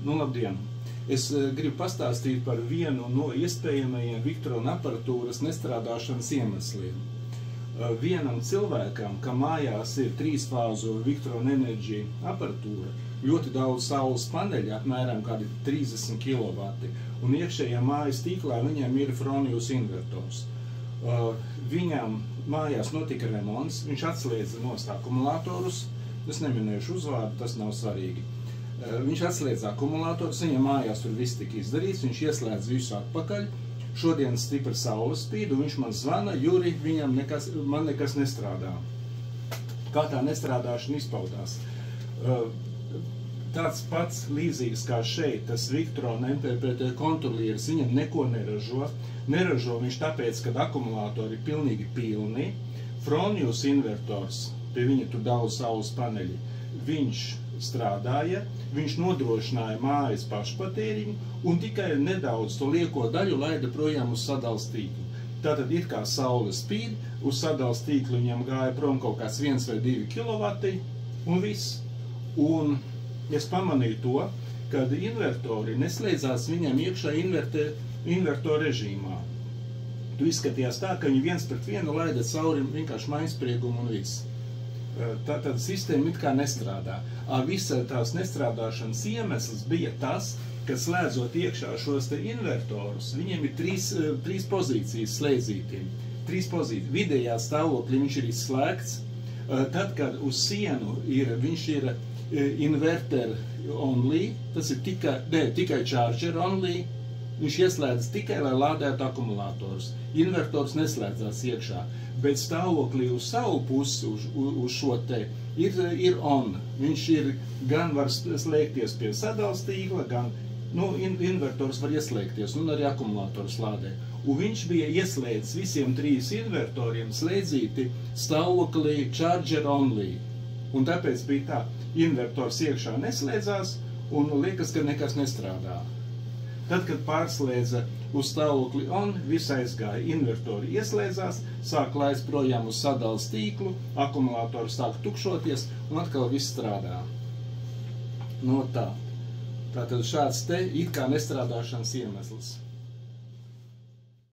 Nu, labdien! Es gribu pastāstīt par vienu no iespējamajiem Victron aparatūras nestrādāšanas iemesliem. Vienam cilvēkam, kam mājās ir 3-fāzu Victron Energy aparatūra, ļoti daudz saules paneļi, apmēram kādi 30 kW, un iekšējā mājas tīklā viņam ir Fronius invertors. Viņam mājās notika remonts, viņš atslēdza nost akumulatorus, es neminēšu uzvārdu, tas nav svarīgi. Viņš atslēdza akumulatorus, viņam mājās tur viss tika izdarīts, viņš ieslēdz visu atpakaļ. Šodien stipra saule spīd, un viņš man zvana, Juri, man nekas nestrādā. Kā tā nestrādāšana izpaudās? Tāds pats līdzīgs kā šeit, tas Victron MPPT kontrolieris, viņam neko neražo. Neražo viņš tāpēc, kad akumulatori ir pilnīgi pilni. Fronius invertors, pie viņa tur daudz saules paneļi, viņš strādāja, viņš nodrošināja mājas pašpatēriņu un tikai nedaudz to lieko daļu laida projām uz sadales tīklu. Tātad it kā saule spīd, uz sadales tīklu viņam gāja prom kaut kāds 1 vai 2 kW un viss. Un es pamanīju to, kad invertori neslēdzās viņam iekšā invertoru režīmā. Tu izskatījās tā, ka viņi 1:1 laida cauri vienkārši mainspriegumu un viss. Tātad sistēma it kā nestrādā. Visa tās nestrādāšanas iemesls bija tas, ka slēdzot iekšā šos te invertorus, viņiem ir trīs pozīcijas slēdzītiem. 3 pozīcijas. Vidējā stāvoklī viņš ir izslēgts. Tad, kad uz sienu viņš ir inverter only, tas ir tikai charger only, viņš ieslēdz tikai, lai lādētu akumulatorus. Invertors neslēdzās iekšā, bet stāvoklī uz savu pusi, uz šo te, ir on. Viņš gan var slēgties pie sadales tīkla, gan, invertors var ieslēgties, un arī akumulators lādē. Un viņš bija ieslēdzis visiem 3 invertoriem slēdzīti stāvoklī charger only. Un tāpēc bija tā, invertors iekšā neslēdzās, un liekas, ka nekas nestrādā. Tad, kad pārslēdza uz stāvokli on, viss aizgāja, invertori ieslēdzās, sāk laist projām uz sadales tīklu, akumulatori sāk tukšoties, un atkal viss strādā. No tā. Tātad šāds te it kā nestrādāšanas iemesls.